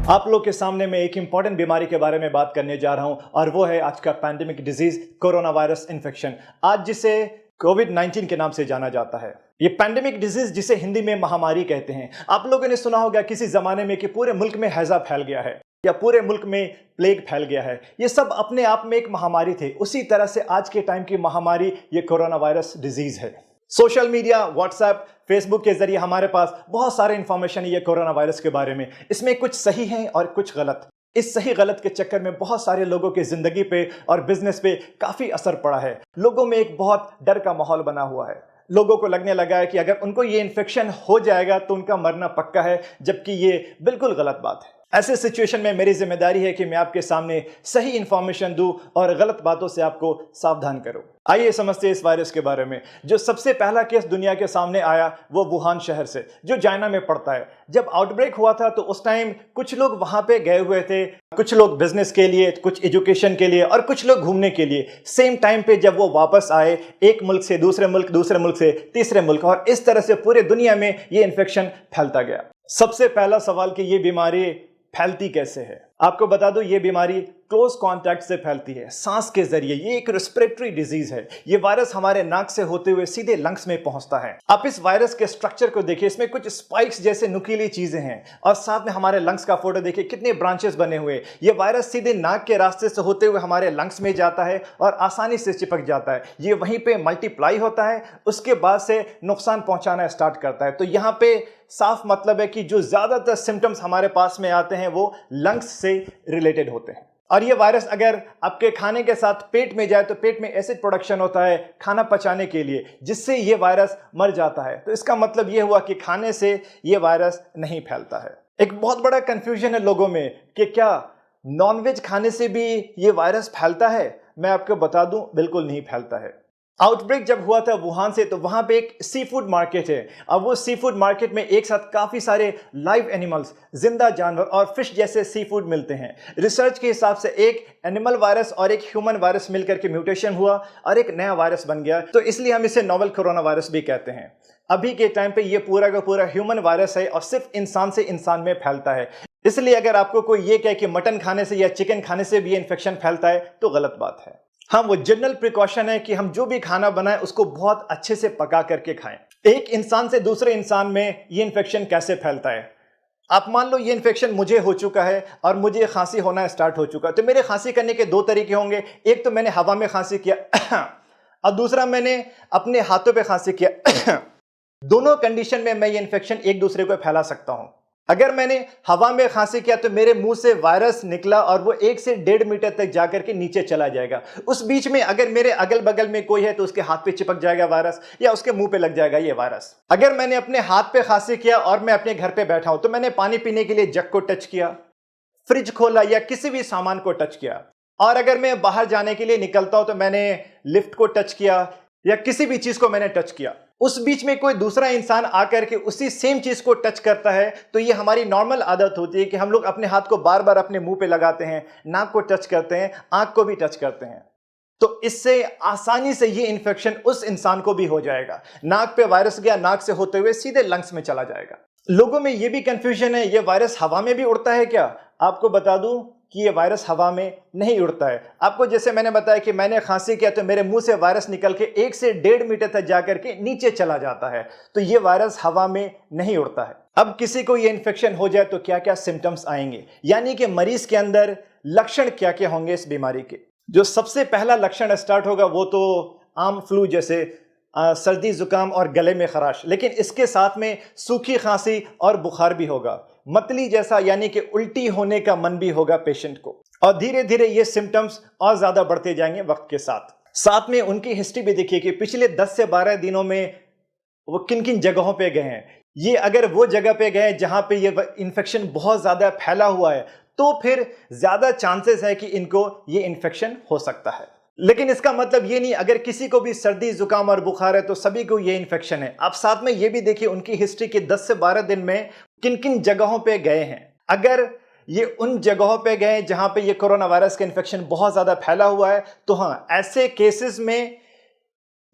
आप लोग के सामने मैं एक इंपॉर्टेंट बीमारी के बारे में बात करने जा रहा हूं और वो है आज का pandemic disease corona virus infection, आज जिसे कोविड-19 के नाम से जाना जाता है। ये पैंडेमिक डिजीज जिसे हिंदी में महामारी कहते हैं। आप लोगों ने सुना होगा किसी जमाने में कि पूरे मुल्क में हैजा फैल गया है या पूरे मुल्क में प्लेग फैल गया है। ये सब अपने आप में एक महामारी थे। उसी तरह से आज के टाइम की महामारी ये कोरोना वायरस डिजीज है। सोशल मीडिया, व्हाट्सएप, फेसबुक के जरिए हमारे पास बहुत सारे इंफॉर्मेशन है ये कोरोना वायरस के बारे में। इसमें कुछ सही है और कुछ गलत। इस सही गलत के चक्कर में बहुत सारे लोगों की जिंदगी पे और बिजनेस पे काफी असर पड़ा है। लोगों में एक बहुत डर का माहौल बना हुआ है। लोगों को लगने लगा है कि अगर उनको ये इन्फेक्शन हो जाएगा तो उनका मरना पक्का है, जबकि ये बिल्कुल गलत बात है। ऐसे सिचुएशन में मेरी जिम्मेदारी है कि मैं आपके सामने सही इंफॉर्मेशन दूं और गलत बातों से आपको सावधान करूं। आइए समझते हैं इस वायरस के बारे में। जो सबसे पहला केस दुनिया के सामने आया वो वुहान शहर से, जो चाइना में पड़ता है। जब आउटब्रेक हुआ था तो उस टाइम कुछ लोग वहां पे गए हुए थे, कुछ लोग बिजनेस के लिए, कुछ एजुकेशन के लिए और कुछ लोग घूमने के लिए। सेम टाइम पे जब वो वापस आए, एक मुल्क से दूसरे मुल्क से तीसरे मुल्क, और इस तरह से पूरे दुनिया में ये इन्फेक्शन फैलता गया। सबसे पहला सवाल कि ये बीमारी फैलती कैसे है। आपको बता दो, ये बीमारी क्लोज कांटेक्ट से फैलती है, सांस के जरिए। ये एक रेस्पिरेटरी डिजीज है। ये वायरस हमारे नाक से होते हुए सीधे लंग्स में पहुंचता है। आप इस वायरस के स्ट्रक्चर को देखिए, इसमें कुछ स्पाइक्स जैसे नुकीली चीजें हैं और साथ में हमारे लंग्स का फोटो देखिए, कितने ब्रांचेस बने हुए। ये वायरस सीधे नाक के रास्ते से होते हुए हमारे लंग्स में जाता है और आसानी से चिपक जाता है। ये वहीं पे मल्टीप्लाई होता है, उसके बाद से नुकसान पहुंचाना स्टार्ट करता है। तो यहाँ पे साफ मतलब है कि जो ज्यादातर सिम्टम्स हमारे पास में आते हैं वो लंग्स से रिलेटेड होते हैं। और ये वायरस अगर आपके खाने के साथ पेट में जाए तो पेट में एसिड प्रोडक्शन होता है खाना पचाने के लिए, जिससे ये वायरस मर जाता है। तो इसका मतलब ये हुआ कि खाने से ये वायरस नहीं फैलता है। एक बहुत बड़ा कंफ्यूजन है लोगों में कि क्या नॉनवेज खाने से भी ये वायरस फैलता है। मैं आपको बता दूं, बिल्कुल नहीं फैलता है। आउटब्रेक जब हुआ था वुहान से, तो वहां पे एक सी फूड मार्केट है। अब वो सी फूड मार्केट में एक साथ काफी सारे लाइव एनिमल्स, जिंदा जानवर और फिश जैसे सी फूड मिलते हैं। रिसर्च के हिसाब से एक एनिमल वायरस और एक ह्यूमन वायरस मिलकर के म्यूटेशन हुआ और एक नया वायरस बन गया। तो इसलिए हम इसे नोवेल कोरोना वायरस भी कहते हैं। अभी के टाइम पे ये पूरा का पूरा ह्यूमन वायरस है और सिर्फ इंसान से इंसान में फैलता है। इसलिए अगर आपको कोई ये कहे कि मटन खाने से या चिकन खाने से भी ये इन्फेक्शन फैलता है तो गलत बात है। हाँ, वो जनरल प्रिकॉशन है कि हम जो भी खाना बनाएं उसको बहुत अच्छे से पका करके खाएं। एक इंसान से दूसरे इंसान में ये इन्फेक्शन कैसे फैलता है। आप मान लो ये इन्फेक्शन मुझे हो चुका है और मुझे खांसी होना स्टार्ट हो चुका है, तो मेरे खांसी करने के दो तरीके होंगे। एक तो मैंने हवा में खांसी किया और दूसरा मैंने अपने हाथों पे खांसी किया। दोनों कंडीशन में मैं ये इन्फेक्शन एक दूसरे को फैला सकता हूं। अगर मैंने हवा में खांसी किया तो मेरे मुंह से वायरस निकला और वो 1 से 1.5 मीटर तक जाकर के नीचे चला जाएगा। उस बीच में अगर मेरे अगल बगल में कोई है तो उसके हाथ पे चिपक जाएगा वायरस या उसके मुंह पे लग जाएगा ये वायरस। अगर मैंने अपने हाथ पे खांसी किया और मैं अपने घर पे बैठा हूं तो मैंने पानी पीने के लिए जग को टच किया, फ्रिज खोला या किसी भी सामान को टच किया, और अगर मैं बाहर जाने के लिए निकलता हूं तो मैंने लिफ्ट को टच किया या किसी भी चीज को मैंने टच किया, उस बीच में कोई दूसरा इंसान आकर के उसी सेम चीज को टच करता है, तो ये हमारी नॉर्मल आदत होती है कि हम लोग अपने हाथ को बार बार अपने मुंह पे लगाते हैं, नाक को टच करते हैं, आंख को भी टच करते हैं। तो इससे आसानी से ये इन्फेक्शन उस इंसान को भी हो जाएगा। नाक पे वायरस गया, नाक से होते हुए सीधे लंग्स में चला जाएगा। लोगों में ये भी कंफ्यूजन है, ये वायरस हवा में भी उड़ता है क्या। आपको बता दूं कि ये वायरस हवा में नहीं उड़ता है। आपको जैसे मैंने बताया कि मैंने खांसी किया तो मेरे मुंह से वायरस निकल के 1 से 1.5 मीटर तक जाकर के नीचे चला जाता है। तो ये वायरस हवा में नहीं उड़ता है। अब किसी को ये इन्फेक्शन हो जाए तो क्या क्या सिम्टम्स आएंगे, यानी कि मरीज के अंदर लक्षण क्या क्या होंगे इस बीमारी के। जो सबसे पहला लक्षण स्टार्ट होगा वो तो आम फ्लू जैसे सर्दी जुकाम और गले में खराश, लेकिन इसके साथ में सूखी खांसी और बुखार भी होगा। मतली जैसा यानी कि उल्टी होने का मन भी होगा पेशेंट को, और धीरे धीरे ये सिम्टम्स और ज्यादा बढ़ते जाएंगे वक्त के साथ। साथ में उनकी हिस्ट्री भी देखिए कि पिछले 10 से 12 दिनों में वो किन किन जगहों पे गए हैं। ये अगर वो जगह पे गए जहां पे ये इन्फेक्शन बहुत ज्यादा फैला हुआ है तो फिर ज्यादा चांसेस है कि इनको ये इन्फेक्शन हो सकता है। लेकिन इसका मतलब ये नहीं अगर किसी को भी सर्दी जुकाम और बुखार है तो सभी को ये इन्फेक्शन है। आप साथ में ये भी देखिए उनकी हिस्ट्री के 10 से 12 दिन में किन किन जगहों पे गए हैं। अगर ये उन जगहों पे गए जहां पे ये कोरोना वायरस का इन्फेक्शन बहुत ज्यादा फैला हुआ है तो हाँ, ऐसे केसेस में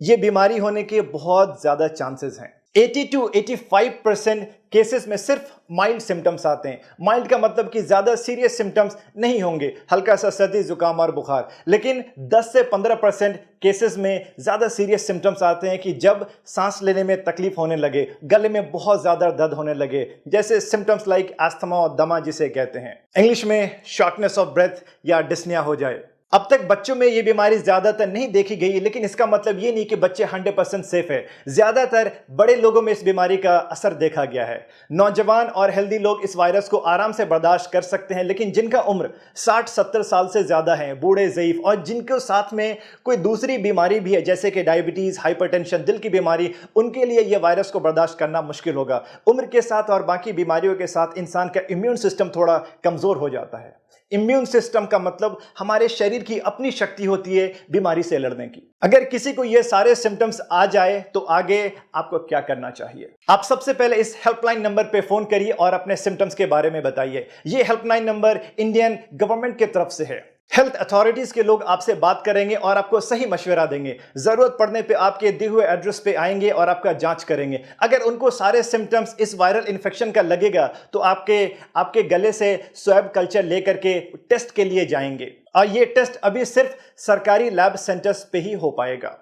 ये बीमारी होने के बहुत ज्यादा चांसेस हैं। 80 to 85% केसेस में सिर्फ माइल्ड सिम्टम्स आते हैं। माइल्ड का मतलब कि ज़्यादा सीरियस सिम्टम्स नहीं होंगे, हल्का सा सर्दी जुकाम और बुखार। लेकिन 10 से 15% केसेस में ज़्यादा सीरियस सिम्टम्स आते हैं कि जब सांस लेने में तकलीफ होने लगे, गले में बहुत ज़्यादा दर्द होने लगे, जैसे सिम्टम्स लाइक एस्थमा और दमा जिसे कहते हैं, इंग्लिश में शॉर्टनेस ऑफ ब्रेथ या डिस्निया हो जाए। अब तक बच्चों में ये बीमारी ज्यादातर नहीं देखी गई, लेकिन इसका मतलब ये नहीं कि बच्चे 100% सेफ है। ज्यादातर बड़े लोगों में इस बीमारी का असर देखा गया है। नौजवान और हेल्दी लोग इस वायरस को आराम से बर्दाश्त कर सकते हैं, लेकिन जिनका उम्र 60-70 साल से ज्यादा है, बूढ़े, ज़ईफ और जिनके साथ में कोई दूसरी बीमारी भी है जैसे कि डायबिटीज, हाइपरटेंशन, दिल की बीमारी, उनके लिए यह वायरस को बर्दाश्त करना मुश्किल होगा। उम्र के साथ और बाकी बीमारियों के साथ इंसान का इम्यून सिस्टम थोड़ा कमजोर हो जाता है। इम्यून सिस्टम का मतलब हमारे शरीर की अपनी शक्ति होती है बीमारी से लड़ने की। अगर किसी को ये सारे सिम्टम्स आ जाए तो आगे आपको क्या करना चाहिए? आप सबसे पहले इस हेल्पलाइन नंबर पे फोन करिए और अपने सिम्टम्स के बारे में बताइए। ये हेल्पलाइन नंबर इंडियन गवर्नमेंट की तरफ से है। हेल्थ अथॉरिटीज के लोग आपसे बात करेंगे और आपको सही मशवरा देंगे। जरूरत पड़ने पे आपके दिए हुए एड्रेस पे आएंगे और आपका जांच करेंगे। अगर उनको सारे सिम्टम्स इस वायरल इन्फेक्शन का लगेगा तो आपके गले से स्वैब कल्चर लेकर के टेस्ट के लिए जाएंगे, और ये टेस्ट अभी सिर्फ सरकारी लैब सेंटर्स पे ही हो पाएगा।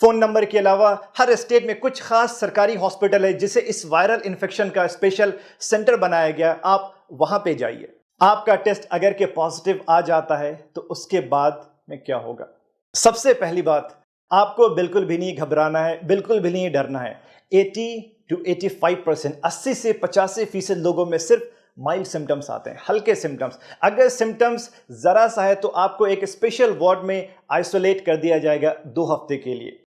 फोन नंबर के अलावा हर स्टेट में कुछ खास सरकारी हॉस्पिटल है जिसे इस वायरल इन्फेक्शन का स्पेशल सेंटर बनाया गया, आप वहां पे जाइए। आपका टेस्ट अगर के पॉजिटिव आ जाता है तो उसके बाद में क्या होगा? सबसे पहली बात, आपको बिल्कुल भी नहीं घबराना है, बिल्कुल भी नहीं डरना है। 80 to 85%, 80 से 85% लोगों में सिर्फ माइल्ड सिम्टम्स आते हैं, हल्के सिम्टम्स। अगर सिम्टम्स जरा सा है तो आपको एक स्पेशल वार्ड में आइसोलेट कर दिया जाएगा 2 हफ्ते के लिए,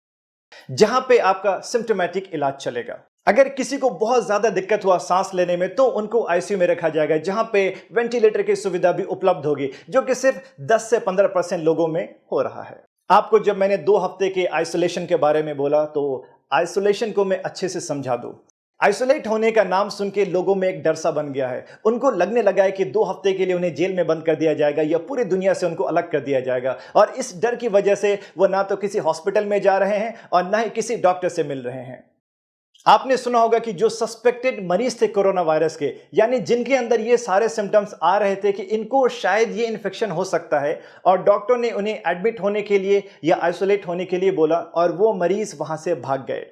जहां पे आपका सिम्टोमेटिक इलाज चलेगा। अगर किसी को बहुत ज्यादा दिक्कत हुआ सांस लेने में तो उनको आईसीयू में रखा जाएगा, जहां पे वेंटिलेटर की सुविधा भी उपलब्ध होगी, जो कि सिर्फ 10 से 15% लोगों में हो रहा है। आपको जब मैंने 2 हफ्ते के आइसोलेशन के बारे में बोला तो आइसोलेशन को मैं अच्छे से समझा दूं। आइसोलेट होने का नाम सुन के लोगों में एक डर सा बन गया है। उनको लगने लगा है कि 2 हफ्ते के लिए उन्हें जेल में बंद कर दिया जाएगा या पूरी दुनिया से उनको अलग कर दिया जाएगा, और इस डर की वजह से वो ना तो किसी हॉस्पिटल में जा रहे हैं और ना ही किसी डॉक्टर से मिल रहे हैं। आपने सुना होगा कि जो सस्पेक्टेड मरीज थे कोरोना वायरस के, यानी जिनके अंदर ये सारे सिम्टम्स आ रहे थे कि इनको शायद ये इन्फेक्शन हो सकता है, और डॉक्टर ने उन्हें एडमिट होने के लिए या आइसोलेट होने के लिए बोला और वो मरीज वहां से भाग गए।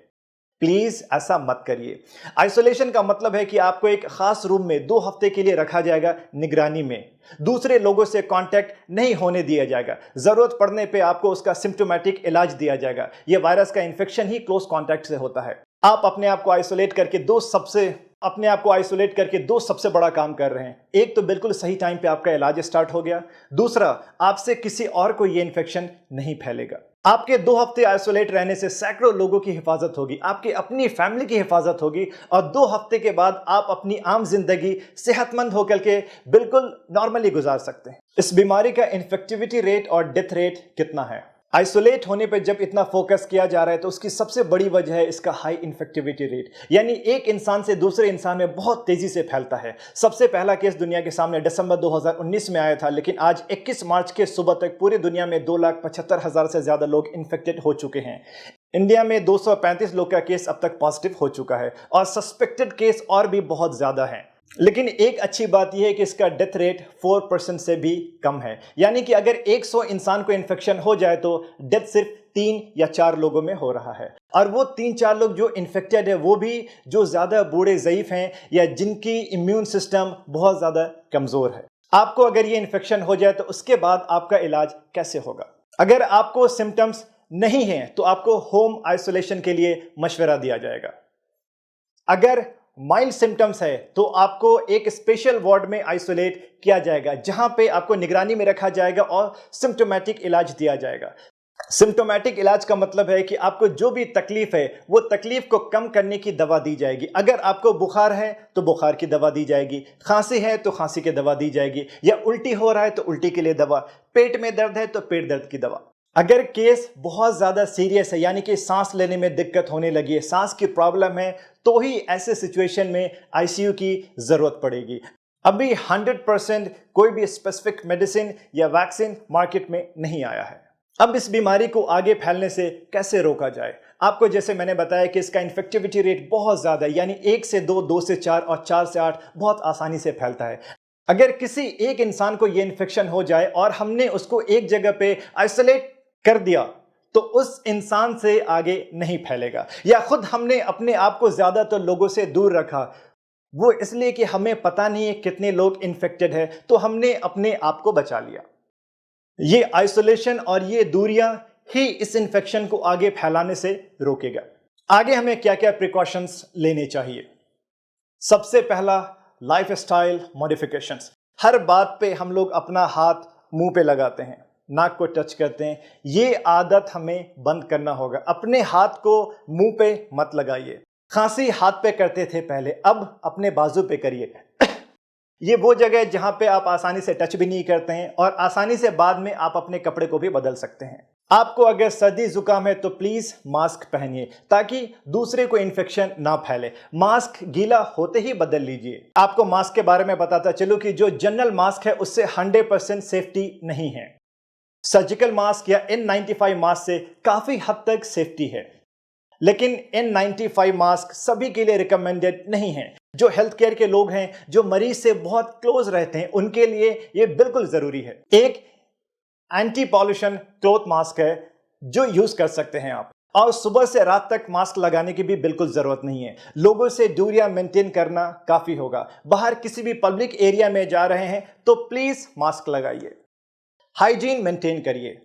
प्लीज ऐसा मत करिए। आइसोलेशन का मतलब है कि आपको एक खास रूम में 2 हफ्ते के लिए रखा जाएगा, निगरानी में। दूसरे लोगों से कांटेक्ट नहीं होने दिया जाएगा। जरूरत पड़ने पे आपको उसका सिम्टोमेटिक इलाज दिया जाएगा। यह वायरस का इन्फेक्शन ही क्लोज कांटेक्ट से होता है। आप अपने आप को आइसोलेट करके दो सबसे बड़ा काम कर रहे हैं। एक तो बिल्कुल सही टाइम पे आपका इलाज स्टार्ट हो गया, दूसरा आपसे किसी और को यह इन्फेक्शन नहीं फैलेगा। आपके 2 हफ्ते आइसोलेट रहने से सैकड़ों लोगों की हिफाजत होगी, आपकी अपनी फैमिली की हिफाजत होगी, और 2 हफ्ते के बाद आप अपनी आम जिंदगी सेहतमंद होकर के बिल्कुल नॉर्मली गुजार सकते हैं। इस बीमारी का इन्फेक्टिविटी रेट और डेथ रेट कितना है? आइसोलेट होने पे जब इतना फोकस किया जा रहा है तो उसकी सबसे बड़ी वजह है इसका हाई इन्फेक्टिविटी रेट, यानी एक इंसान से दूसरे इंसान में बहुत तेजी से फैलता है। सबसे पहला केस दुनिया के सामने दिसंबर 2019 में आया था, लेकिन आज 21 मार्च के सुबह तक पूरी दुनिया में 2,75,000 से ज्यादा लोग इन्फेक्टेड हो चुके हैं। इंडिया में 235 लोग का केस अब तक पॉजिटिव हो चुका है, और सस्पेक्टेड केस और भी बहुत ज्यादा हैं। लेकिन एक अच्छी बात यह है कि इसका डेथ रेट 4% से भी कम है, यानी कि अगर 100 इंसान को इन्फेक्शन हो जाए तो डेथ सिर्फ 3 या 4 लोगों में हो रहा है। और वो 3-4 लोग जो इन्फेक्टेड है वो भी जो ज्यादा बूढ़े, ज़ईफ हैं या जिनकी इम्यून सिस्टम बहुत ज्यादा कमजोर है। आपको अगर ये इन्फेक्शन हो जाए तो उसके बाद आपका इलाज कैसे होगा? अगर आपको सिम्टम्स नहीं है तो आपको होम आइसोलेशन के लिए मशवरा दिया जाएगा। अगर माइल्ड सिम्टम्स है तो आपको एक स्पेशल वार्ड में आइसोलेट किया जाएगा, जहां पे आपको निगरानी में रखा जाएगा और सिम्टोमेटिक इलाज दिया जाएगा। सिम्टोमेटिक इलाज का मतलब है कि आपको जो भी तकलीफ है वो तकलीफ को कम करने की दवा दी जाएगी। अगर आपको बुखार है तो बुखार की दवा दी जाएगी, खांसी है तो खांसी की दवा दी जाएगी, या उल्टी हो रहा है तो उल्टी के लिए दवा, पेट में दर्द है तो पेट दर्द की दवा। अगर केस बहुत ज्यादा सीरियस है, यानी कि सांस लेने में दिक्कत होने लगी है, सांस की प्रॉब्लम है, तो ही ऐसे सिचुएशन में आईसीयू की जरूरत पड़ेगी। अभी 100% कोई भी स्पेसिफिक मेडिसिन या वैक्सीन मार्केट में नहीं आया है। अब इस बीमारी को आगे फैलने से कैसे रोका जाए? आपको जैसे मैंने बताया कि इसका इन्फेक्टिविटी रेट बहुत ज़्यादा है, यानी 1 से 2, 2 से 4 और 4 से 8 बहुत आसानी से फैलता है। अगर किसी एक इंसान को ये इन्फेक्शन हो जाए और हमने उसको एक जगह पे आइसोलेट कर दिया तो उस इंसान से आगे नहीं फैलेगा। या खुद हमने अपने आप को ज़्यादातर लोगों से दूर रखा, वो इसलिए कि हमें पता नहीं है कितने लोग इन्फेक्टेड है, तो हमने अपने आप को बचा लिया। ये आइसोलेशन और ये दूरियां ही इस इन्फेक्शन को आगे फैलाने से रोकेगा। आगे हमें क्या क्या प्रिकॉशंस लेने चाहिए? सबसे पहला, लाइफस्टाइल मॉडिफिकेशंस। हर बात पे हम लोग अपना हाथ मुंह पे लगाते हैं, नाक को टच करते हैं। ये आदत हमें बंद करना होगा। अपने हाथ को मुंह पे मत लगाइए। खांसी हाथ पे करते थे पहले, अब अपने बाजू पे करिए। ये वो जगह है जहां पे आप आसानी से टच भी नहीं करते हैं और आसानी से बाद में आप अपने कपड़े को भी बदल सकते हैं। आपको अगर सर्दी जुकाम है तो प्लीज मास्क पहनिए ताकि दूसरे को इन्फेक्शन ना फैले। मास्क गीला होते ही बदल लीजिए। आपको मास्क के बारे में बताता चलूं कि जो जनरल मास्क है उससे 100% सेफ्टी नहीं है। सर्जिकल मास्क या N95 मास्क से काफी हद तक सेफ्टी है, लेकिन N95 मास्क सभी के लिए रिकमेंडेड नहीं है। जो हेल्थ केयर के लोग हैं, जो मरीज से बहुत क्लोज रहते हैं, उनके लिए ये बिल्कुल जरूरी है। एक एंटी पॉल्यूशन क्लॉथ मास्क है जो यूज कर सकते हैं आप, और सुबह से रात तक मास्क लगाने की भी बिल्कुल जरूरत नहीं है। लोगों से दूरियां मेंटेन करना काफी होगा। बाहर किसी भी पब्लिक एरिया में जा रहे हैं तो प्लीज मास्क लगाइए। हाइजीन मेंटेन करिए,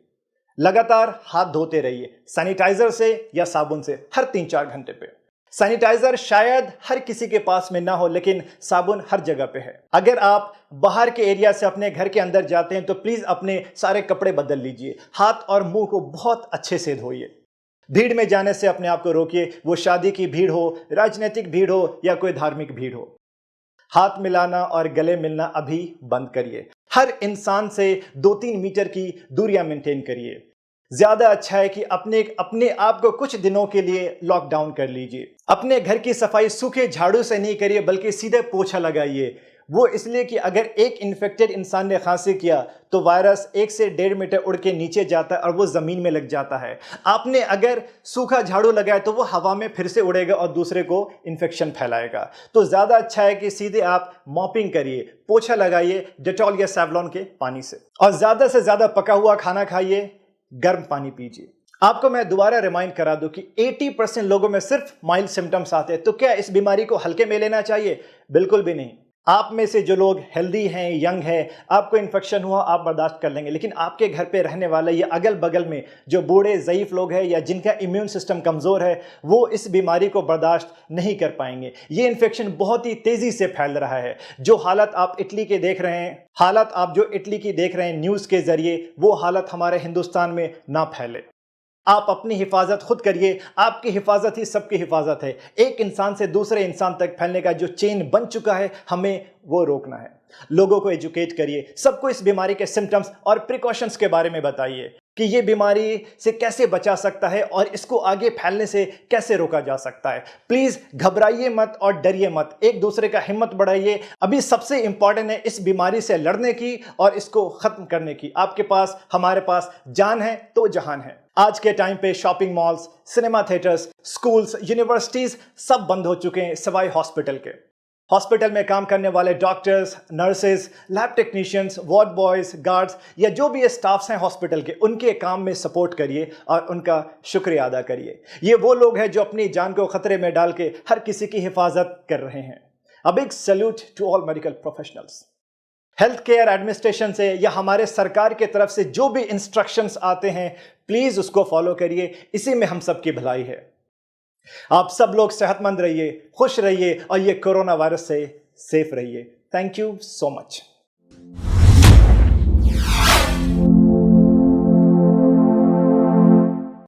लगातार हाथ धोते रहिए सैनिटाइजर से या साबुन से हर 3-4 घंटे पे। सैनिटाइजर शायद हर किसी के पास में ना हो, लेकिन साबुन हर जगह पे है। अगर आप बाहर के एरिया से अपने घर के अंदर जाते हैं तो प्लीज अपने सारे कपड़े बदल लीजिए। हाथ और मुंह को बहुत अच्छे से धोइए। भीड़ में जाने से अपने आप को रोकिए, वो शादी की भीड़ हो, राजनीतिक भीड़ हो या कोई धार्मिक भीड़ हो। हाथ मिलाना और गले मिलना अभी बंद करिए। हर इंसान से 2-3 मीटर की दूरियां मेंटेन करिए। ज्यादा अच्छा है कि अपने आप को कुछ दिनों के लिए लॉकडाउन कर लीजिए। अपने घर की सफाई सूखे झाड़ू से नहीं करिए, बल्कि सीधे पोछा लगाइए। वो इसलिए कि अगर एक इन्फेक्टेड इंसान ने खांसी किया तो वायरस 1 से 1.5 मीटर उड़ के नीचे जाता है और वो जमीन में लग जाता है। आपने अगर सूखा झाड़ू लगाया तो वो हवा में फिर से उड़ेगा और दूसरे को इन्फेक्शन फैलाएगा। तो ज्यादा अच्छा है कि सीधे आप मॉपिंग करिए, पोछा लगाइए डेटॉल या सेवलॉन के पानी से, और ज्यादा से ज्यादा पका हुआ खाना खाइए, गर्म पानी पीजिए। आपको मैं दोबारा रिमाइंड करा दूं कि 80% लोगों में सिर्फ माइल्ड सिम्टम्स आते हैं, तो क्या इस बीमारी को हल्के में लेना चाहिए? बिल्कुल भी नहीं। आप में से जो लोग हेल्दी हैं, यंग हैं, आपको इन्फेक्शन हुआ आप बर्दाश्त कर लेंगे, लेकिन आपके घर पे रहने वाले या अगल बगल में जो बूढ़े ज़ईफ लोग हैं या जिनका इम्यून सिस्टम कमज़ोर है, वो इस बीमारी को बर्दाश्त नहीं कर पाएंगे। ये इन्फेक्शन बहुत ही तेज़ी से फैल रहा है। जो हालत आप इटली के देख रहे हैं, न्यूज़ के ज़रिए, वो हालत हमारे हिंदुस्तान में ना फैले। आप अपनी हिफाजत खुद करिए। आपकी हिफाजत ही सबकी हिफाजत है। एक इंसान से दूसरे इंसान तक फैलने का जो चेन बन चुका है, हमें वो रोकना है। लोगों को एजुकेट करिए, सबको इस बीमारी के सिम्टम्स और प्रिकॉशंस के बारे में बताइए कि ये बीमारी से कैसे बचा सकता है और इसको आगे फैलने से कैसे रोका जा सकता है। प्लीज घबराइए मत और डरिए मत, एक दूसरे का हिम्मत बढ़ाइए। अभी सबसे इंपॉर्टेंट है इस बीमारी से लड़ने की और इसको खत्म करने की। आपके पास, हमारे पास जान है तो जहान है। आज के टाइम पे shopping malls, cinema theatres, schools, universities सब बंद हो चुके हैं सिवाय हॉस्पिटल के। हॉस्पिटल में काम करने वाले doctors, nurses, lab technicians, ward boys, guards या जो भी स्टाफ्स हैं हॉस्पिटल के, उनके काम में सपोर्ट करिए और उनका शुक्रिया अदा करिए। ये वो लोग हैं जो अपनी जान को खतरे में डाल के हर किसी की हिफाजत कर रहे हैं। A big salute to all medical professionals. Health care administration से या हमारे सरकार के तरफ से जो भी इंस्ट्रक्शंस आते हैं, प्लीज उसको फॉलो करिए। इसी में हम सबकी भलाई है। आप सब लोग सेहतमंद रहिए, खुश रहिए और ये कोरोना वायरस से सेफ रहिए। Thank you so much.